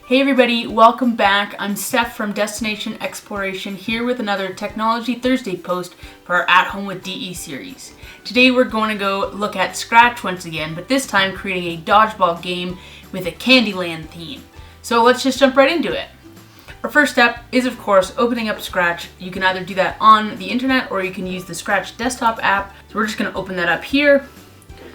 Hey everybody, welcome back. I'm Steph from Destination Exploration here with another Technology Thursday post for our At Home with DE series. Today we're going to go look at Scratch once again, but this time creating a dodgeball game with a Candyland theme. So let's just jump right into it. Our first step is, of course, opening up Scratch. You can either do that on the internet or you can use the Scratch desktop app. So we're just going to open that up here.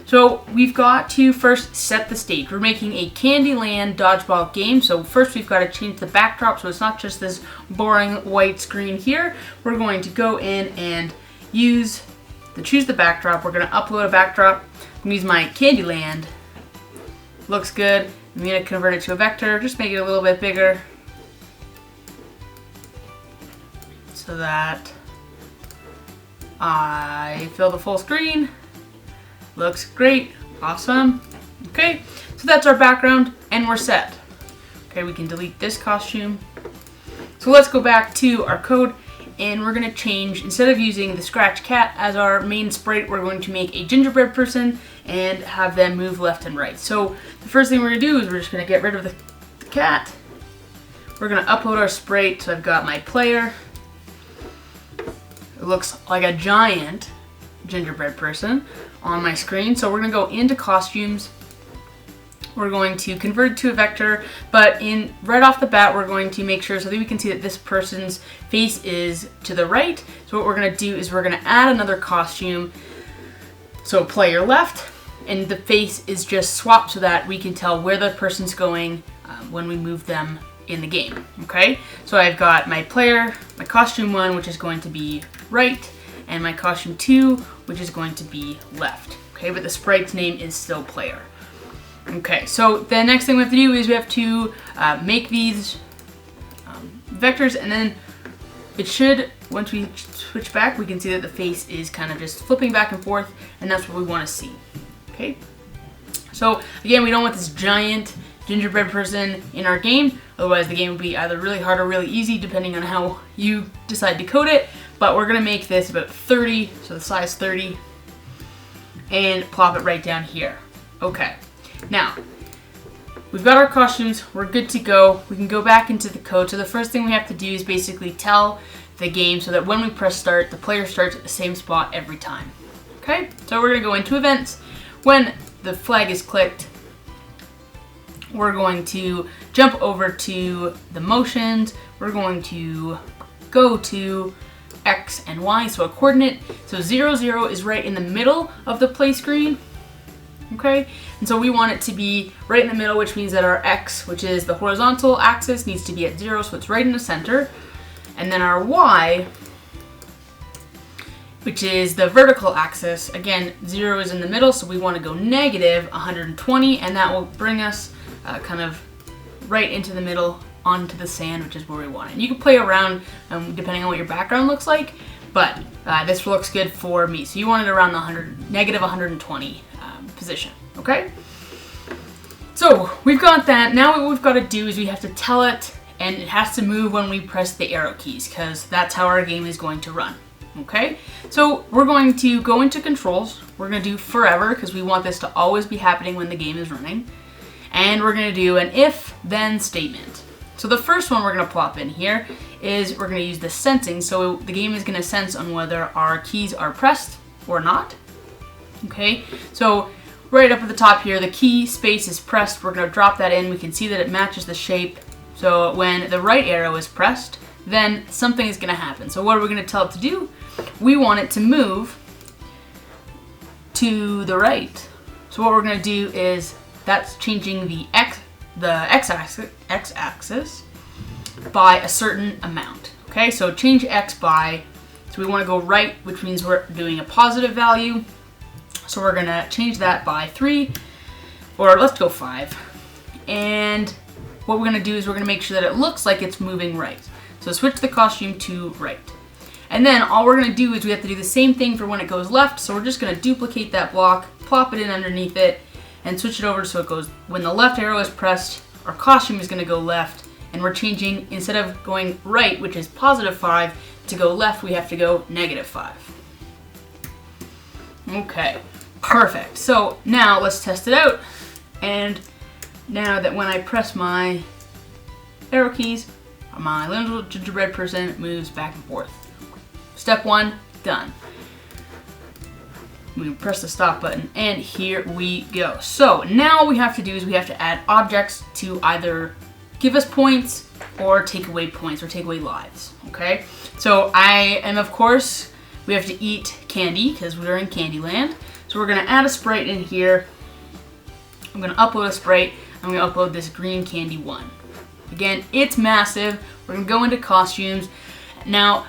So we've got to first set the stage. We're making a Candyland dodgeball game. So first we've got to change the backdrop so it's not just this boring white screen here. We're going to go in and choose the backdrop. We're going to upload a backdrop. I'm going to use my Candyland. Looks good. I'm going to convert it to a vector. Just make it a little bit bigger so that I fill the full screen. Looks great. Awesome. Okay, so that's our background and we're set. Okay, we can delete this costume. So let's go back to our code and we're going to change, instead of using the Scratch cat as our main sprite, we're going to make a gingerbread person and have them move left and right. So the first thing we're going to do is we're just going to get rid of the cat. We're going to upload our sprite. So I've got my player. It looks like a giant gingerbread person on my screen. So we're going to go into costumes. We're going to convert it to a vector, but right off the bat we're going to make sure so that we can see that this person's face is to the right. So what we're going to do is we're going to add another costume. So player left, and the face is just swapped so that we can tell where the person's going when we move them in the game. Okay, so I've got my player, my costume 1, which is going to be right, and my costume 2, which is going to be left. Okay, but the sprite's name is still player. Okay, so the next thing we have to do is we have to make these vectors, and then it should, once we switch back, we can see that the face is kind of just flipping back and forth, and that's what we want to see. Okay, so again, we don't want this giant gingerbread person in our game, otherwise the game would be either really hard or really easy depending on how you decide to code it. But we're going to make this about 30, so the size 30, and plop it right down here. Okay, now we've got our costumes, we're good to go. We can go back into the code. So the first thing we have to do is basically tell the game so that when we press start, the player starts at the same spot every time. Okay, so we're going to go into events. When the flag is clicked, we're going to jump over to the motions. We're going to go to X and Y, so a coordinate. So 0, 0 is right in the middle of the play screen. Okay, and so we want it to be right in the middle, which means that our X, which is the horizontal axis, needs to be at 0, so it's right in the center. And then our Y, which is the vertical axis, again, 0 is in the middle, so we want to go negative 120, and that will bring us kind of right into the middle onto the sand, which is where we want it. And you can play around depending on what your background looks like, but this looks good for me. So you want it around the negative 120 position, okay? So we've got that. Now what we've got to do is we have to tell it, and it has to move when we press the arrow keys, because that's how our game is going to run, okay? So we're going to go into controls. We're going to do forever, because we want this to always be happening when the game is running. And we're going to do an if-then statement. So the first one we're going to plop in here is we're going to use the sensing. So the game is going to sense on whether our keys are pressed or not. Okay, so right up at the top here, the key space is pressed. We're going to drop that in. We can see that it matches the shape. So when the right arrow is pressed, then something is going to happen. So what are we going to tell it to do? We want it to move to the right. So what we're going to do is that's changing the x-axis by a certain amount. Okay, so change x by, so we want to go right, which means we're doing a positive value. So we're going to change that by 3, or let's go 5. And what we're going to do is we're going to make sure that it looks like it's moving right. So switch the costume to right. And then all we're going to do is we have to do the same thing for when it goes left. So we're just going to duplicate that block, plop it in underneath it, and switch it over so it goes, when the left arrow is pressed, our costume is going to go left, and we're changing, instead of going right, which is positive 5, to go left, we have to go negative 5. Okay, perfect. So now let's test it out, and now that when I press my arrow keys, my little gingerbread person moves back and forth. Step 1, done. We press the stop button, and here we go. So now what we have to do is we have to add objects to either give us points or take away points or take away lives, okay? So of course, we have to eat candy because we're in Candyland. So we're gonna add a sprite in here. I'm gonna upload a sprite. I'm gonna upload this green candy one. Again, it's massive. We're gonna go into costumes. Now,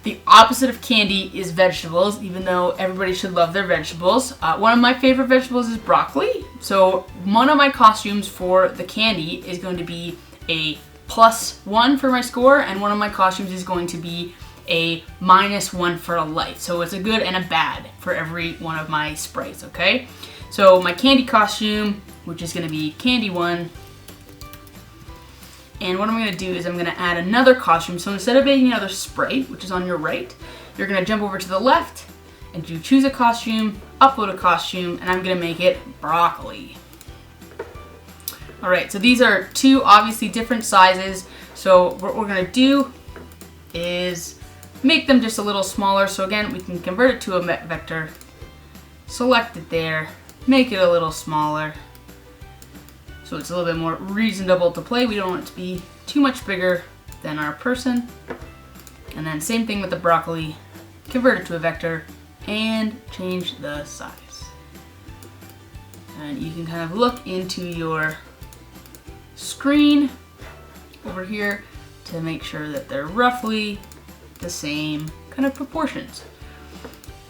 the opposite of candy is vegetables, even though everybody should love their vegetables. One of my favorite vegetables is broccoli. So one of my costumes for the candy is going to be a +1 for my score, and one of my costumes is going to be a -1 for a life. So it's a good and a bad for every one of my sprites, okay? So my candy costume, which is gonna be Candy 1, and what I'm gonna do is I'm gonna add another costume. So instead of making another sprite, which is on your right, you're gonna jump over to the left and you choose a costume, upload a costume, and I'm gonna make it broccoli. All right, so these are two obviously different sizes. So what we're gonna do is make them just a little smaller. So again, we can convert it to a vector, select it there, make it a little smaller, so it's a little bit more reasonable to play. We don't want it to be too much bigger than our person. And then same thing with the broccoli, convert it to a vector and change the size. And you can kind of look into your screen over here to make sure that they're roughly the same kind of proportions.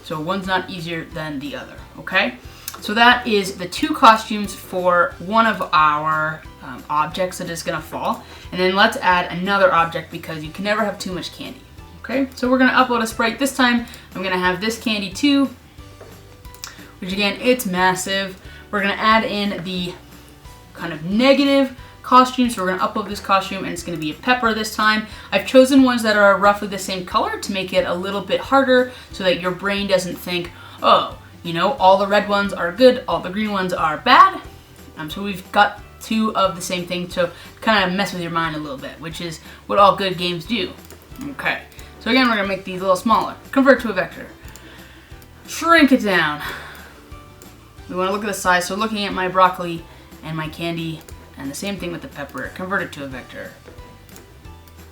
So one's not easier than the other, okay? So that is the two costumes for one of our objects that is gonna fall. And then let's add another object because you can never have too much candy, okay? So we're gonna upload a sprite. This time I'm gonna have this candy 2, which again, it's massive. We're gonna add in the kind of negative costume. So we're gonna upload this costume and it's gonna be a pepper this time. I've chosen ones that are roughly the same color to make it a little bit harder so that your brain doesn't think, oh, you know, all the red ones are good, all the green ones are bad. So we've got two of the same thing to kind of mess with your mind a little bit, which is what all good games do. Okay, so again, we're gonna make these a little smaller. Convert to a vector. Shrink it down. We wanna look at the size, so looking at my broccoli and my candy, and the same thing with the pepper, convert it to a vector.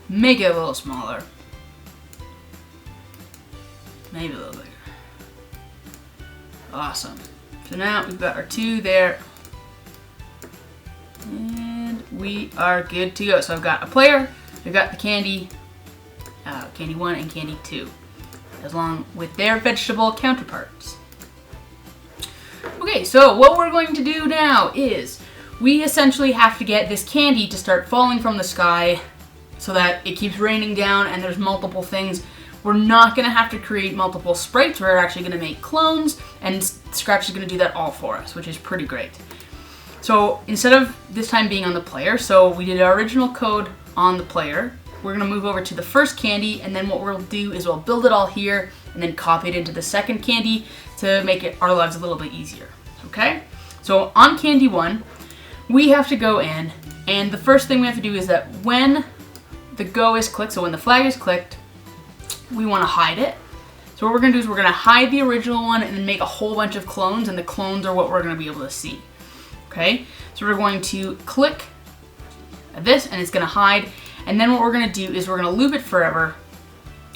Make it a little smaller. Maybe a little bigger. Awesome. So now we've got our two there. And we are good to go. So I've got a player, we've got the candy, Candy 1 and Candy 2, along with their vegetable counterparts. Okay, so what we're going to do now is we essentially have to get this candy to start falling from the sky so that it keeps raining down and there's multiple things. We're not gonna have to create multiple sprites. We're actually gonna make clones, and Scratch is gonna do that all for us, which is pretty great. So instead of this time being on the player, so we did our original code on the player, we're gonna move over to the first candy, and then what we'll do is we'll build it all here and then copy it into the second candy to make our lives a little bit easier, okay? So on Candy 1, we have to go in, and the first thing we have to do is that when the go is clicked, so when the flag is clicked, we want to hide it. So what we're going to do is we're going to hide the original one and then make a whole bunch of clones, and the clones are what we're going to be able to see. Okay, so we're going to click this and it's going to hide, and then what we're going to do is we're going to loop it forever.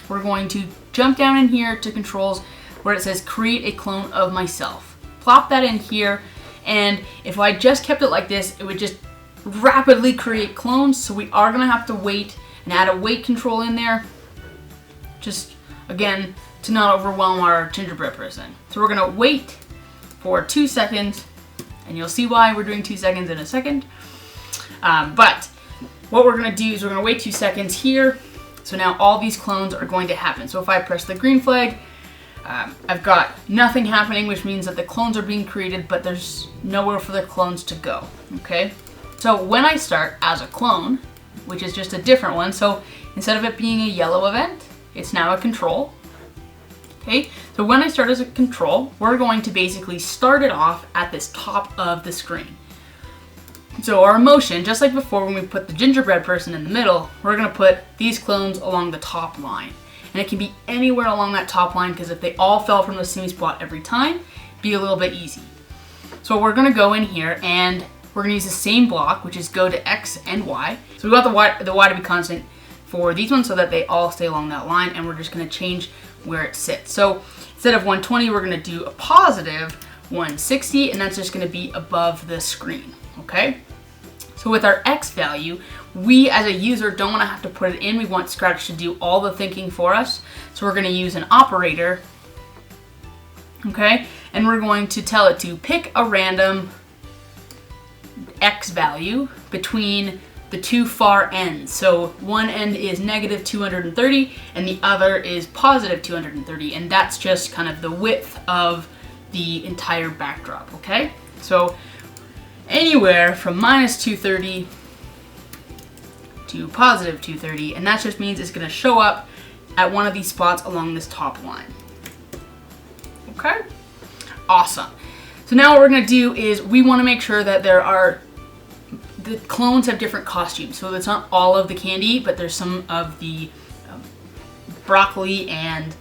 We're going to jump down in here to controls where it says create a clone of myself. Plop that in here, and if I just kept it like this, it would just rapidly create clones, so we are going to have to wait and add a wait control in there. Just, again, to not overwhelm our gingerbread person. So we're gonna wait for 2 seconds, and you'll see why we're doing 2 seconds in a second. But what we're gonna do is we're gonna wait 2 seconds here. So now all these clones are going to happen. So if I press the green flag, I've got nothing happening, which means that the clones are being created, but there's nowhere for the clones to go, okay? So when I start as a clone, which is just a different one, so instead of it being a yellow event, it's now a control. Okay, so when I start as a control, we're going to basically start it off at this top of the screen. So our motion, just like before when we put the gingerbread person in the middle, we're going to put these clones along the top line. And it can be anywhere along that top line, because if they all fell from the same spot every time, it'd be a little bit easy. So we're going to go in here and we're going to use the same block, which is go to X and Y. So we want the Y to be constant for these ones so that they all stay along that line, and we're just going to change where it sits. So instead of 120, we're going to do a positive 160, and that's just going to be above the screen, okay? So with our X value, we as a user don't want to have to put it in. We want Scratch to do all the thinking for us. So we're going to use an operator, okay? And we're going to tell it to pick a random X value between the two far ends. So one end is negative 230 and the other is positive 230, and that's just kind of the width of the entire backdrop, okay? So anywhere from minus 230 to positive 230, and that just means it's going to show up at one of these spots along this top line. Okay? Awesome. So now what we're going to do is we want to make sure that the clones have different costumes. So it's not all of the candy, but there's some of the broccoli and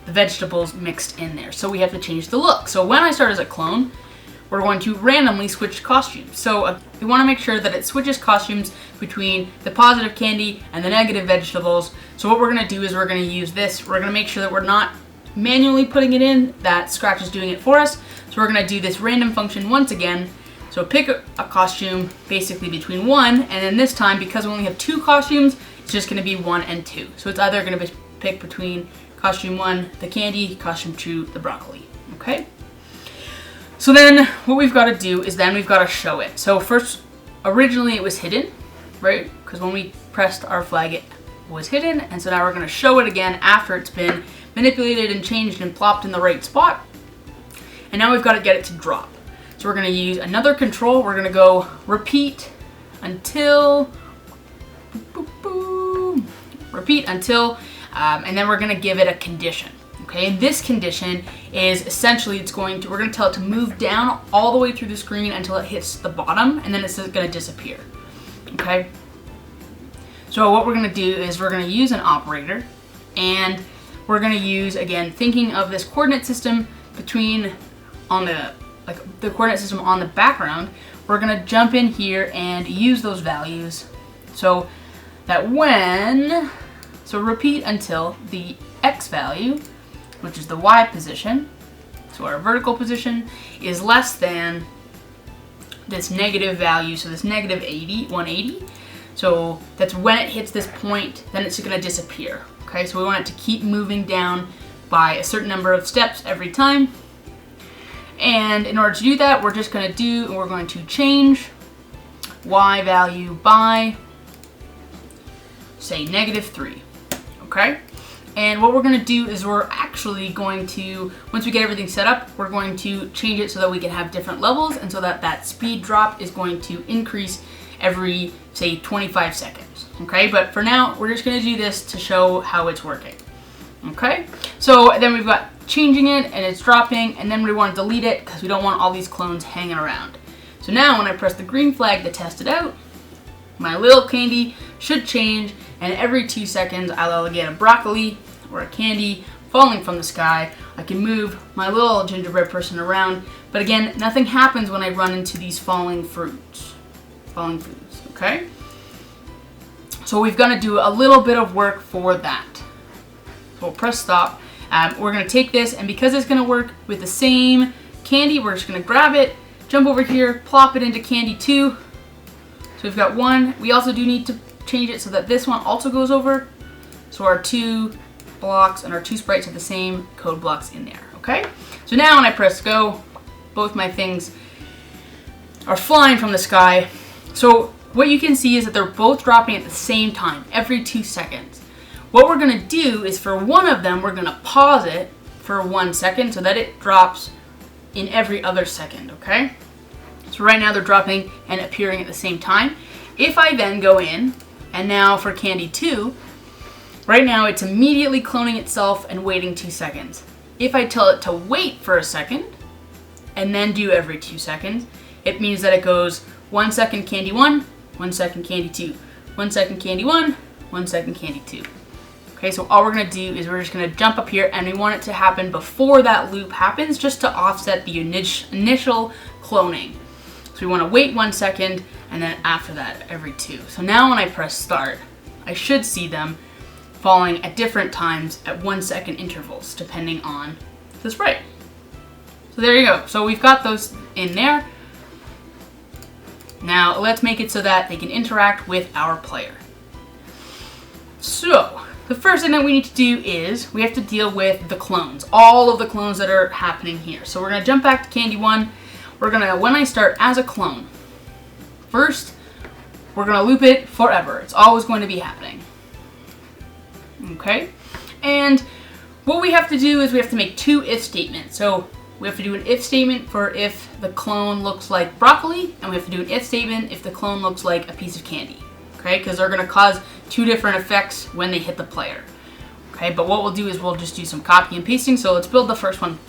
the vegetables mixed in there. So we have to change the look. So when I start as a clone, we're going to randomly switch costumes. So we want to make sure that it switches costumes between the positive candy and the negative vegetables. So what we're going to do is we're going to use this. We're going to make sure that we're not manually putting it in, that Scratch is doing it for us. So we're going to do this random function once again. So pick a costume basically between 1, and then this time, because we only have 2 costumes, it's just going to be 1 and 2. So it's either going to be picked between costume 1, the candy, costume 2, the broccoli. Okay? So then what we've got to do is then we've got to show it. So first, originally it was hidden, right? Because when we pressed our flag, it was hidden. And so now we're going to show it again after it's been manipulated and changed and plopped in the right spot. And now we've got to get it to drop. So we're going to use another control. We're going to go repeat until, repeat until, and then we're going to give it a condition. Okay, and this condition is essentially we're going to tell it to move down all the way through the screen until it hits the bottom, and then it's going to disappear. Okay, so what we're going to do is we're going to use an operator, and we're going to use, again, thinking of this coordinate system the coordinate system on the background, we're going to jump in here and use those values so that so repeat until the X value, which is the Y position, so our vertical position, is less than this negative value, so this negative 180. So that's when it hits this point, then it's going to disappear. Okay, so we want it to keep moving down by a certain number of steps every time. And in order to do that, we're going to change Y value by, say, -3. Okay? And what we're going to do is we're actually going to, once we get everything set up, we're going to change it so that we can have different levels, and so that speed drop is going to increase every, say, 25 seconds. Okay? But for now, we're just going to do this to show how it's working. Okay? So then we've got changing it, and it's dropping, and then we want to delete it because we don't want all these clones hanging around. So now when I press the green flag to test it out, my little candy should change, and every 2 seconds I'll get a broccoli or a candy falling from the sky. I can move my little gingerbread person around, but again, nothing happens when I run into these falling foods, okay? So we've got to do a little bit of work for that. So we'll press stop. We're going to take this, and because it's going to work with the same candy, we're just going to grab it, jump over here, plop it into candy 2. So we've got 1. We also do need to change it so that this one also goes over. So our 2 blocks and our 2 sprites have the same code blocks in there, okay? So now when I press go, both my things are flying from the sky. So what you can see is that they're both dropping at the same time, every 2 seconds. What we're going to do is for one of them, we're going to pause it for 1 second so that it drops in every other second, okay? So right now they're dropping and appearing at the same time. If I then go in, and now for candy 2, right now it's immediately cloning itself and waiting 2 seconds. If I tell it to wait for a second, and then do every 2 seconds, it means that it goes 1 second candy 1, 1 second candy 2, 1 second candy 1, 1 second candy 2. Okay, so all we're going to do is we're just going to jump up here, and we want it to happen before that loop happens, just to offset the initial cloning. So we want to wait 1 second, and then after that, every 2. So now when I press start, I should see them falling at different times at 1 second intervals, depending on the sprite. So there you go. So we've got those in there. Now let's make it so that they can interact with our player. So the first thing that we need to do is we have to deal with the clones, all of the clones that are happening here. So we're going to jump back to candy 1. We're going to, when I start as a clone, first we're going to loop it forever. It's always going to be happening. Okay? And what we have to do is we have to make 2 if statements. So we have to do an if statement for if the clone looks like broccoli, and we have to do an if statement if the clone looks like a piece of candy. Okay? Because they're going to cause 2 different effects when they hit the player. Okay? But what we'll do is we'll just do some copy and pasting. So let's build the first one.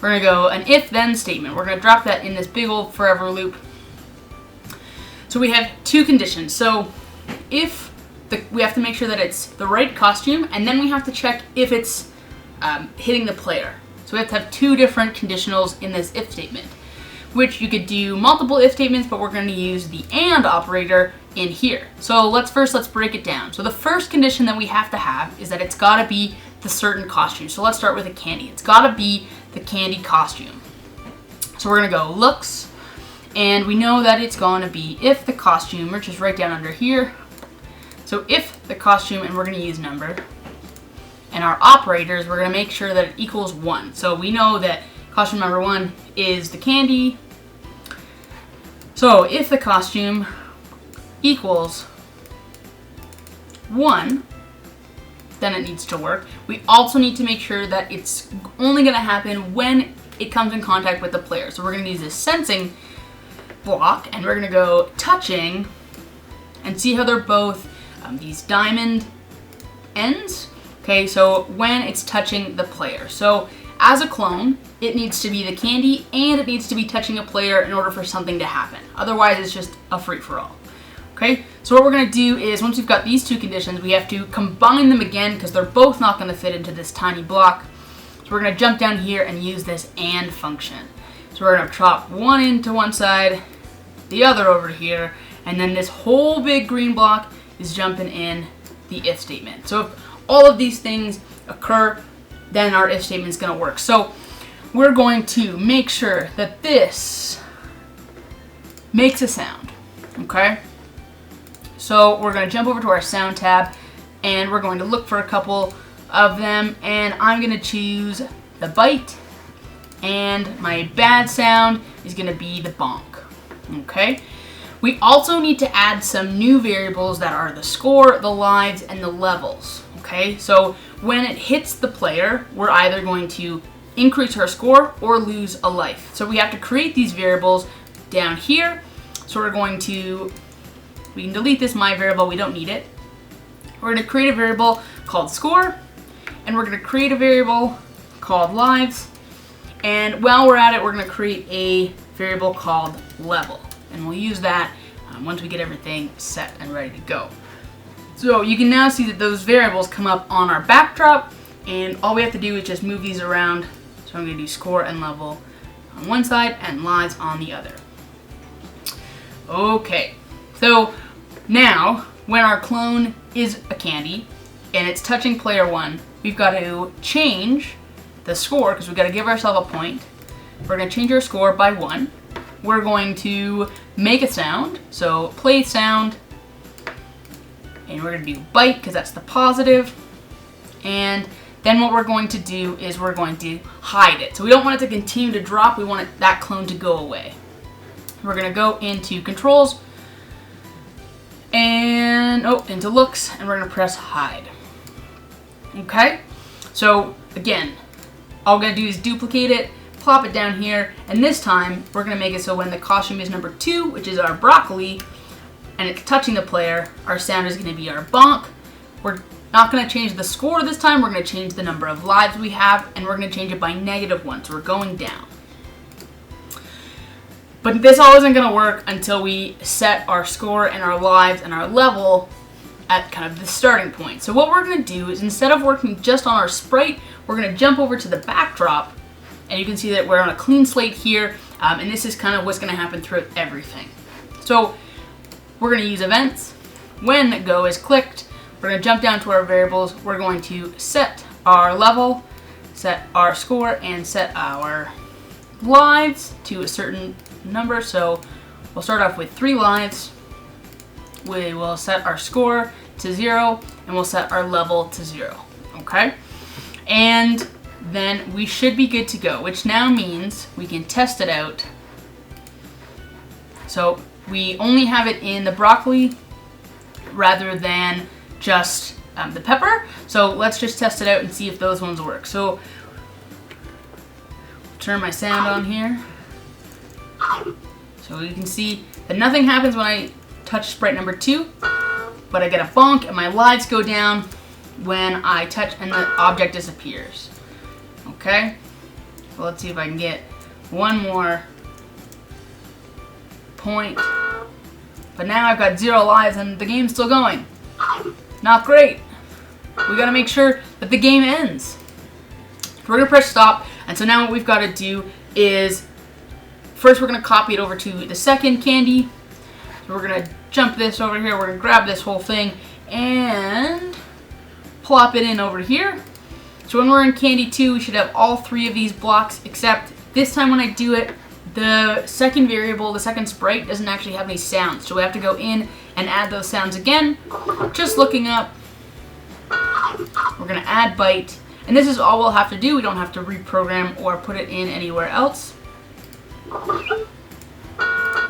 We're going to go an if-then statement. We're going to drop that in this big old forever loop. So we have 2 conditions. So if we have to make sure that it's the right costume, and then we have to check if it's hitting the player. So we have to have 2 different conditionals in this if statement, which you could do multiple if statements, but we're going to use the AND operator in here. So let's break it down. So the first condition that we have to have is that it's got to be the certain costume. So let's start with a candy. It's got to be the candy costume. So we're going to go looks, and we know that it's going to be if the costume, which is right down under here. So if the costume, and we're going to use number, and our operators, we're going to make sure that it equals 1. So we know that costume number 1 is the candy. So if the costume equals 1, then it needs to work. We also need to make sure that it's only going to happen when it comes in contact with the player. So we're going to use this sensing block, and we're going to go touching, and see how they're both these diamond ends. Okay, so when it's touching the player. So as a clone, it needs to be the candy, and it needs to be touching a player in order for something to happen. Otherwise, it's just a free-for-all. Okay, so what we're going to do is, once we've got these 2 conditions, we have to combine them again, because they're both not going to fit into this tiny block. So we're going to jump down here and use this AND function. So we're going to chop one into one side, the other over here, and then this whole big green block is jumping in the if statement. So if all of these things occur, then our if statement is going to work. So we're going to make sure that this makes a sound. Okay? So we're going to jump over to our sound tab, and we're going to look for a couple of them, and I'm going to choose the bite, and my bad sound is going to be the bonk. Okay? We also need to add some new variables that are the score, the lives, and the levels. Okay, so when it hits the player, we're either going to increase our score or lose a life. So we have to create these variables down here. So we're going to, we can delete this my variable, we don't need it. We're going to create a variable called score, and we're going to create a variable called lives. And while we're at it, we're going to create a variable called level. And we'll use that once we get everything set and ready to go. So you can now see that those variables come up on our backdrop, and all we have to do is just move these around. So I'm going to do score and level on one side and lives on the other. Okay, so now when our clone is a candy and it's touching player 1, we've got to change the score, because we've got to give ourselves a point. We're going to change our score by 1. We're going to make a sound, so play sound, and we're going to do bite because that's the positive, and then what we're going to do is we're going to hide it. So we don't want it to continue to drop, we want that clone to go away. We're going to go into controls, and into looks, and we're going to press hide. Okay, so again, all we're going to do is duplicate it, plop it down here, and this time we're going to make it so when the costume is number 2, which is our broccoli, and it's touching the player, our sound is going to be our bonk. We're not going to change the score this time, we're going to change the number of lives we have, and we're going to change it by -1, so we're going down. But this all isn't going to work until we set our score and our lives and our level at kind of the starting point. So what we're going to do is, instead of working just on our sprite, we're going to jump over to the backdrop, and you can see that we're on a clean slate here, and this is kind of what's going to happen throughout everything. So we're going to use events. When go is clicked, we're going to jump down to our variables. We're going to set our level, set our score, and set our lives to a certain number. So we'll start off with 3 lives. We will set our score to 0, and we'll set our level to 0. Okay? And then we should be good to go, which now means we can test it out. So we only have it in the broccoli rather than just the pepper. So let's just test it out and see if those ones work. So turn my sound on here. So you can see that nothing happens when I touch sprite number 2, but I get a bonk and my lives go down when I touch and the object disappears. Okay, so let's see if I can get one more point. But now I've got 0 lives and the game's still going. Not great. We gotta make sure that the game ends. We're gonna press stop, and so now what we've gotta do is, first we're gonna copy it over to the second candy. So we're gonna jump this over here, we're gonna grab this whole thing and plop it in over here. So when we're in candy 2, we should have all 3 of these blocks, except this time when I do it, the second variable, the second sprite, doesn't actually have any sounds. So we have to go in and add those sounds again. Just looking up, we're gonna add bite, and this is all we'll have to do. We don't have to reprogram or put it in anywhere else.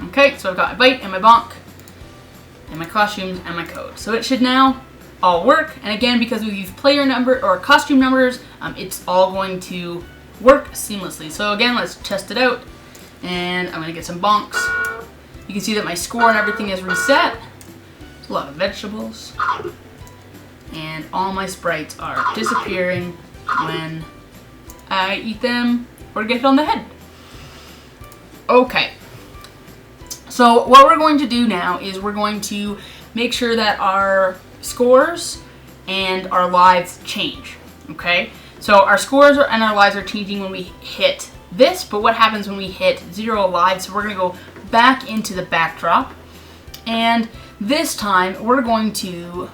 Okay, so I've got my bite and my bonk and my costumes and my code. So it should now all work. And again, because we use player number or costume numbers, it's all going to work seamlessly. So again, let's test it out. And I'm gonna get some bonks. You can see that my score and everything is reset. There's a lot of vegetables. And all my sprites are disappearing when I eat them or get hit on the head. Okay. So what we're going to do now is we're going to make sure that our scores and our lives change. Okay? So our scores and our lives are changing when we hit this, but what happens when we hit 0 lives? So we're going to go back into the backdrop, and this time we're going to,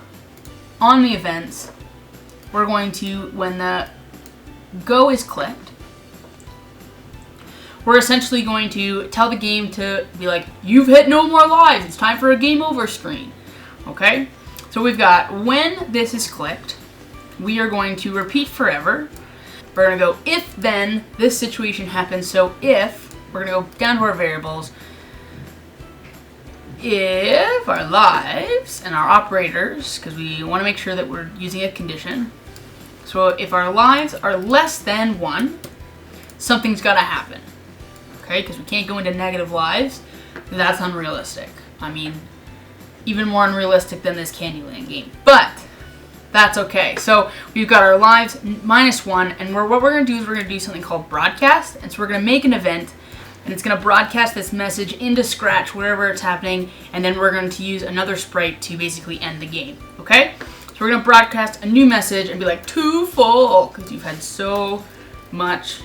on the events, we're going to, when the go is clicked, we're essentially going to tell the game to be like, you've hit no more lives, it's time for a game over screen. Okay? So we've got, when this is clicked, we are going to repeat forever. We're going to go if then this situation happens. So if, we're going to go down to our variables, if our lives and our operators, because we want to make sure that we're using a condition. So if our lives are less than 1, something's got to happen. Okay, because we can't go into negative lives. That's unrealistic. I mean, even more unrealistic than this Candyland game. But that's okay. So we've got our lives -1, and what we're going to do is we're going to do something called broadcast. And so we're going to make an event, and it's going to broadcast this message into Scratch wherever it's happening, and then we're going to use another sprite to basically end the game. Okay? So we're going to broadcast a new message and be like, too full, because you've had so much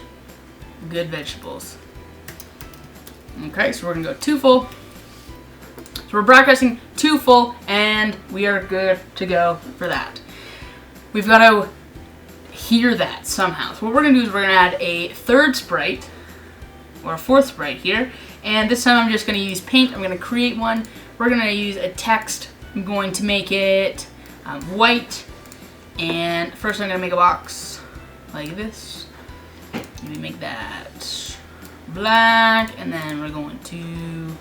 good vegetables. Okay, so we're going to go too full. So we're broadcasting too full, and we are good to go for that. We've got to hear that somehow. So what we're going to do is we're going to add a third sprite, or a fourth sprite here, and this time I'm just going to use paint. I'm going to create one. We're going to use a text. I'm going to make it white, and first I'm going to make a box like this. Maybe make that black, and then we're going to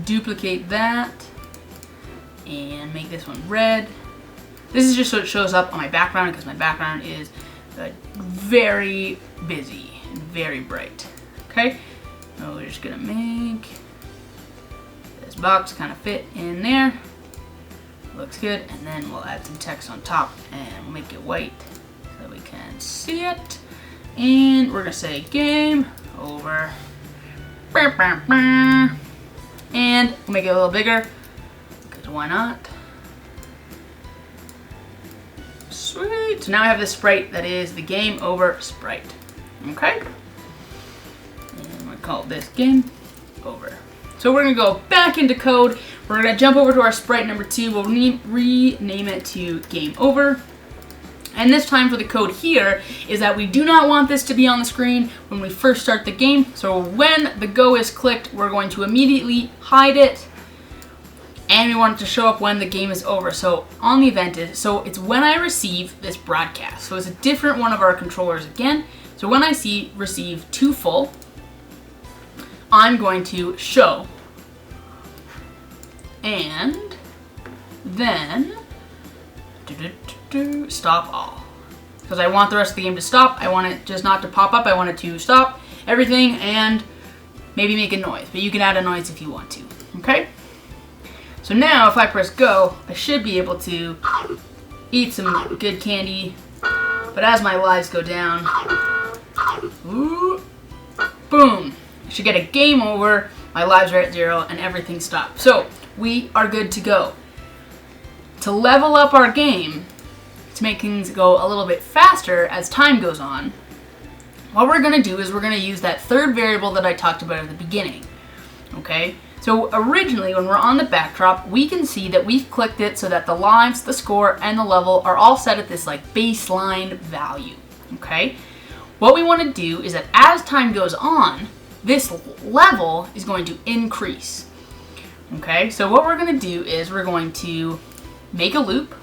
duplicate that and make this one red. This is just so it shows up on my background, because my background is very busy and very bright. Okay, so we're just gonna make this box kind of fit in there. Looks good, and then we'll add some text on top and we'll make it white so we can see it. And we're gonna say game over. And we'll make it a little bigger, because why not? Sweet. So now I have this sprite that is the game over sprite. Okay? And I'm gonna call this game over. So we're gonna go back into code. We're gonna jump over to our sprite number 2. We'll rename it to game over. And this time for the code here is that we do not want this to be on the screen when we first start the game. So when the go is clicked, we're going to immediately hide it. And we want it to show up when the game is over. So on the event is, so it's when I receive this broadcast. So it's a different one of our controllers again. So when I receive to full, I'm going to show. And then stop all, because I want the rest of the game to stop. I want it just not to pop up. I want it to stop everything and maybe make a noise, but you can add a noise if you want to. Okay, so now if I press go, I should be able to eat some good candy, but as my lives go down, ooh, boom, I should get a game over. My lives are at 0 and everything stops. So we are good to go. To level up our game, to make things go a little bit faster as time goes on, what we're going to do is we're going to use that third variable that I talked about at the beginning. Okay, so originally when we're on the backdrop, we can see that we've clicked it so that the lives, the score, and the level are all set at this like baseline value. Okay, what we want to do is that as time goes on, this level is going to increase. Okay, so what we're going to do is we're going to make a loop.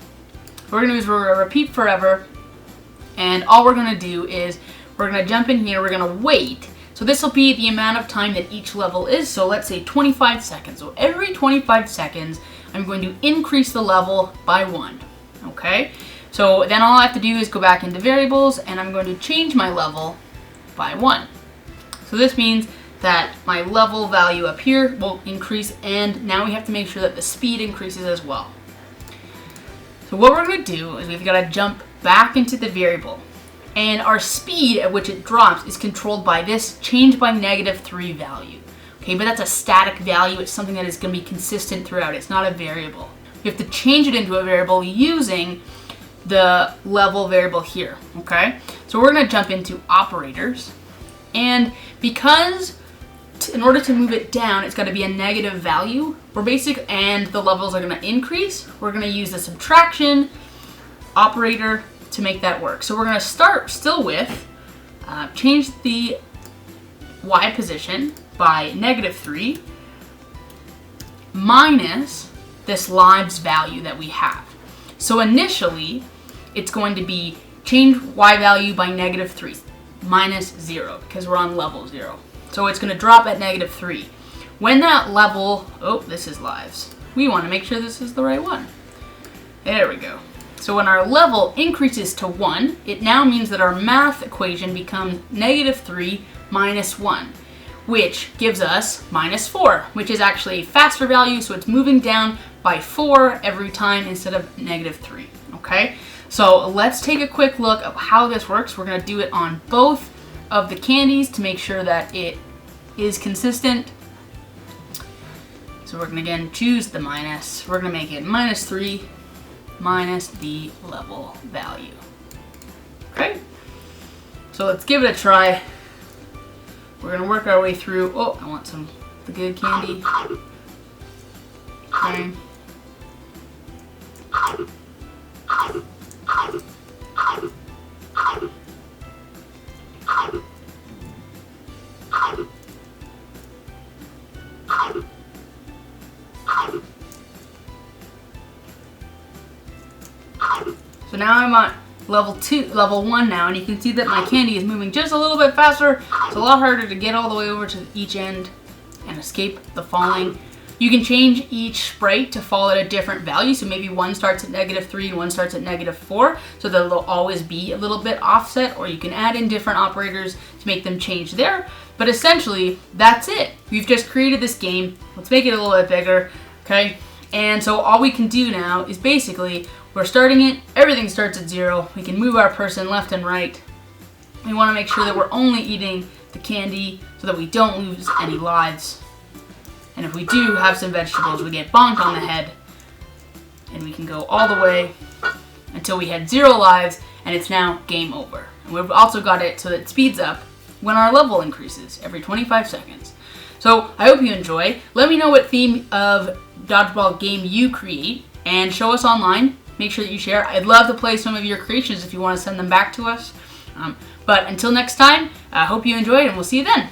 What we're going to do is we're going to repeat forever, and all we're going to do is we're going to jump in here, we're going to wait. So this will be the amount of time that each level is, so let's say 25 seconds. So every 25 seconds, I'm going to increase the level by 1. Okay, so then all I have to do is go back into variables, and I'm going to change my level by 1. So this means that my level value up here will increase, and now we have to make sure that the speed increases as well. So what we're going to do is we've got to jump back into the variable, and our speed at which it drops is controlled by this change by -3 value. Okay, but that's a static value. It's something that is going to be consistent throughout. It's not a variable. We have to change it into a variable using the level variable here. Okay, so we're going to jump into operators, and because in order to move it down, it's got to be a negative value. And the levels are going to increase. We're going to use the subtraction operator to make that work. So we're going to start still with change the y position by -3 minus this lives value that we have. So initially, it's going to be change y value by -3 minus 0 because we're on level 0. So it's going to drop at -3. When that level, oh, this is lives. We want to make sure this is the right one. There we go. So when our level increases to 1, it now means that our math equation becomes -3 minus 1, which gives us -4, which is actually a faster value, so it's moving down by 4 every time instead of -3. Okay, so let's take a quick look at how this works. We're going to do it on both of the candies to make sure that it is consistent. So we're going to again choose the minus. We're going to make it -3 minus the level value. Okay, so let's give it a try. We're going to work our way through. Oh, I want some of the good candy. Okay. So now I'm on level 1 now, and you can see that my candy is moving just a little bit faster. It's a lot harder to get all the way over to each end and escape the falling. You can change each sprite to fall at a different value, so maybe one starts at -3 and one starts at -4, so that they'll always be a little bit offset, or you can add in different operators to make them change there. But essentially, that's it. We've just created this game. Let's make it a little bit bigger, okay? And so all we can do now is basically, we're starting it, everything starts at 0. We can move our person left and right. We want to make sure that we're only eating the candy so that we don't lose any lives. And if we do have some vegetables, we get bonked on the head. And we can go all the way until we had 0 lives, and it's now game over. And we've also got it so that it speeds up when our level increases every 25 seconds. So I hope you enjoy. Let me know what theme of dodgeball game you create, and show us online. Make sure that you share. I'd love to play some of your creations if you want to send them back to us. But until next time, I hope you enjoyed, and we'll see you then.